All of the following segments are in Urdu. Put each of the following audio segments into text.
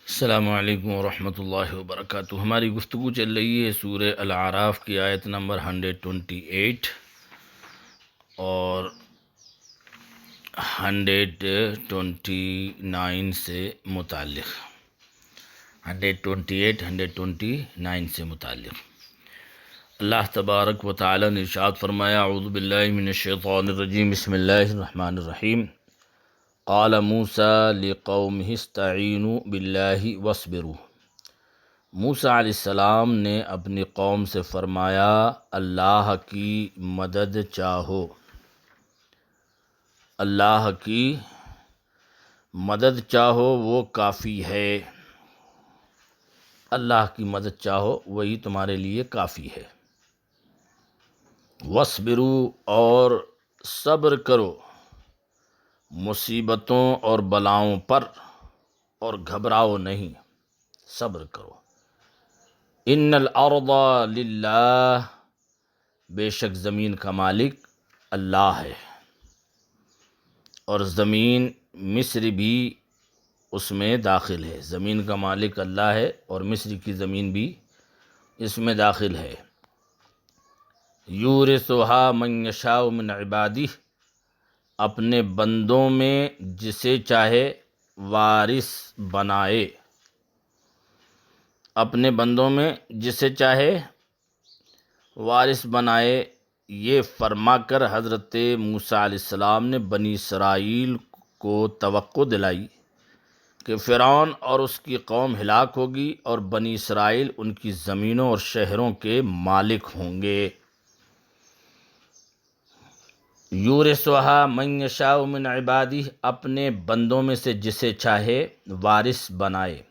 السلام علیکم ورحمۃ اللہ وبرکاتہ۔ ہماری گفتگو چل رہی ہے سورہ الاعراف کی آیت نمبر 128 اور 129 سے متعلق 129 سے متعلق اللہ تبارک و تعالی نے ارشاد فرمایا: اعوذ باللہ من الشیطان الرجیم، بسم اللہ الرحمن الرحیم۔ قال موسیٰ لقومہ استعینوا باللہ واصبروا۔ موسیٰ علیہ السلام نے اپنی قوم سے فرمایا اللہ کی مدد چاہو، اللہ کی مدد چاہو وہ کافی ہے، اللہ کی مدد چاہو وہی تمہارے لیے کافی ہے۔ واصبروا، اور صبر کرو مصیبتوں اور بلاؤں پر، اور گھبراؤ نہیں، صبر کرو۔ ان الارض للہ، بے شک زمین کا مالک اللہ ہے، اور زمین مصر بھی اس میں داخل ہے۔ زمین کا مالک اللہ ہے اور مصر کی زمین بھی اس میں داخل ہے۔ یورثھا من یشاء من عبادہ، اپنے بندوں میں جسے چاہے وارث بنائے، اپنے بندوں میں جسے چاہے وارث بنائے۔ یہ فرما کر حضرت موسیٰ علیہ السلام نے بنی اسرائیل کو توقع دلائی کہ فرعون اور اس کی قوم ہلاک ہوگی اور بنی اسرائیل ان کی زمینوں اور شہروں کے مالک ہوں گے۔ یورثھا من یشاء من عبادہ، اپنے بندوں میں سے جسے چاہے وارث بنائے۔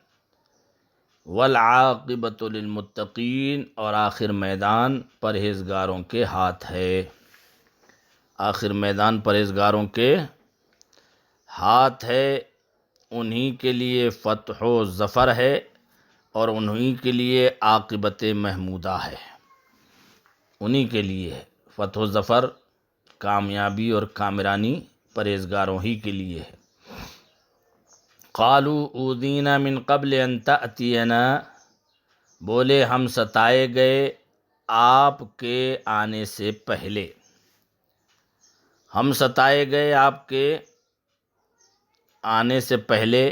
والعاقبۃ للمتقین، اور آخر میدان پرہیزگاروں کے ہاتھ ہے، آخر میدان پرہیزگاروں کے ہاتھ ہے۔ انہی کے لیے فتح و ظفر ہے اور انہی کے لیے عاقبت محمودہ ہے، انہی کے لیے فتح و ظفر، کامیابی اور کامرانی پرہیزگاروں ہی کے لیے ہے۔ قالوا اوذینا من قبل ان تأتینا، بولے ہم ستائے گئے آپ کے آنے سے پہلے، ہم ستائے گئے آپ کے آنے سے پہلے۔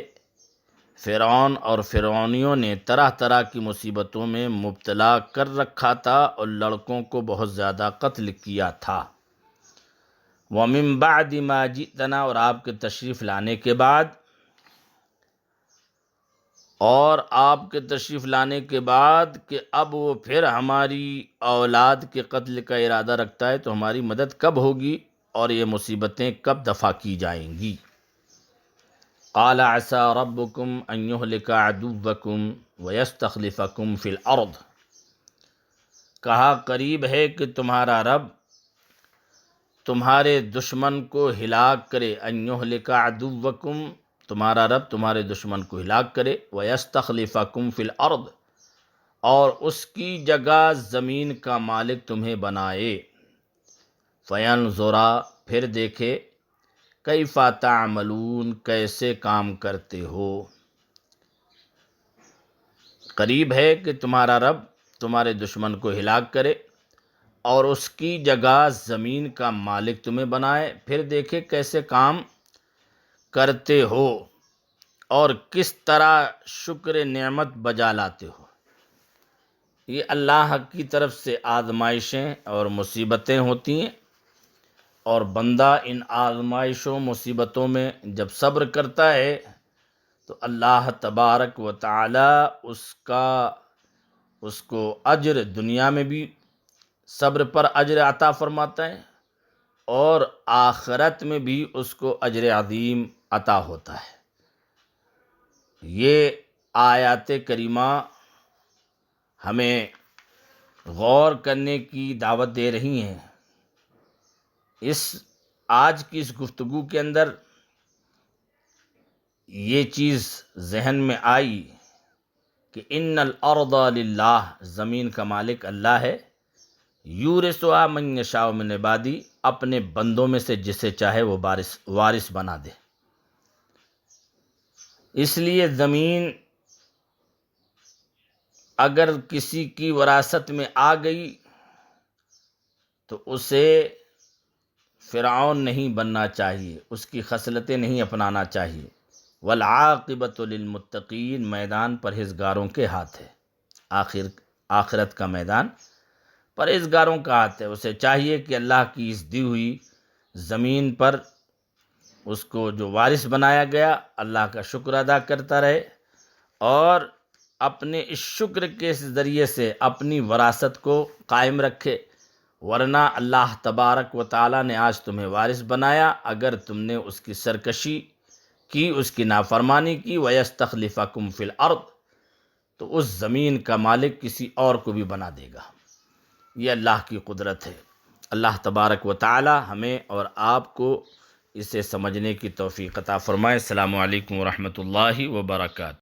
فرعون اور فرعونیوں نے طرح طرح کی مصیبتوں میں مبتلا کر رکھا تھا اور لڑکوں کو بہت زیادہ قتل کیا تھا۔ وَمِن بَعْدِ مَا جِئْتَنَا، اور آپ کے تشریف لانے کے بعد، اور آپ کے تشریف لانے کے بعد کہ اب وہ پھر ہماری اولاد کے قتل کا ارادہ رکھتا ہے تو ہماری مدد کب ہوگی اور یہ مصیبتیں کب دفع کی جائیں گی۔ قال عسى ربكم ان يهلك عدوكم ويستخلفكم في الارض، کہا قریب ہے کہ تمہارا رب تمہارے دشمن کو ہلاک کرے۔ ان يهلك عدوكم، تمہارا رب تمہارے دشمن کو ہلاک کرے۔ وَيَسْتَخْلِفَكُمْ فِي الْأَرْضِ، اور اس کی جگہ زمین کا مالک تمہیں بنائے۔ فَيَنْظُرَ، پھر دیکھے، کَيْفَ تَعْمَلُونَ، کیسے کام کرتے ہو۔ قریب ہے کہ تمہارا رب تمہارے دشمن کو ہلاک کرے اور اس کی جگہ زمین کا مالک تمہیں بنائے، پھر دیکھے کیسے کام کرتے ہو اور کس طرح شکر نعمت بجا لاتے ہو۔ یہ اللہ کی طرف سے آزمائشیں اور مصیبتیں ہوتی ہیں، اور بندہ ان آزمائشوں مصیبتوں میں جب صبر کرتا ہے تو اللہ تبارک و تعالی اس کو اجر دنیا میں بھی صبر پر اجر عطا فرماتا ہے، اور آخرت میں بھی اس کو اجر عظیم عطا ہوتا ہے۔ یہ آیات کریمہ ہمیں غور کرنے کی دعوت دے رہی ہیں۔ آج کی اس گفتگو کے اندر یہ چیز ذہن میں آئی کہ ان الارض للہ، زمین کا مالک اللہ ہے۔ یورثھا من یشاء من عبادی، اپنے بندوں میں سے جسے چاہے وہ وارث بنا دے۔ اس لیے زمین اگر کسی کی وراثت میں آ گئی تو اسے فرعون نہیں بننا چاہیے، اس کی خصلتیں نہیں اپنانا چاہیے۔ والعاقبۃ للمتقین، میدان پرہیزگاروں کے ہاتھ ہے، آخرت کا میدان پرہیزگاروں کا ہاتھ ہے۔ اسے چاہیے کہ اللہ کی اس دی ہوئی زمین پر اس کو جو وارث بنایا گیا، اللہ کا شکر ادا کرتا رہے اور اپنے اس شکر کے ذریعے سے اپنی وراثت کو قائم رکھے، ورنہ اللہ تبارک و تعالیٰ نے آج تمہیں وارث بنایا، اگر تم نے اس کی سرکشی کی، اس کی نافرمانی کی، وَيَسْتَخْلِفَكُمْ فِي الْأَرْضِ، تو اس زمین کا مالک کسی اور کو بھی بنا دے گا۔ یہ اللہ کی قدرت ہے۔ اللہ تبارک و تعالی ہمیں اور آپ کو اسے سمجھنے کی توفیق عطا فرمائے۔ السلام علیکم ورحمۃ اللہ وبرکاتہ۔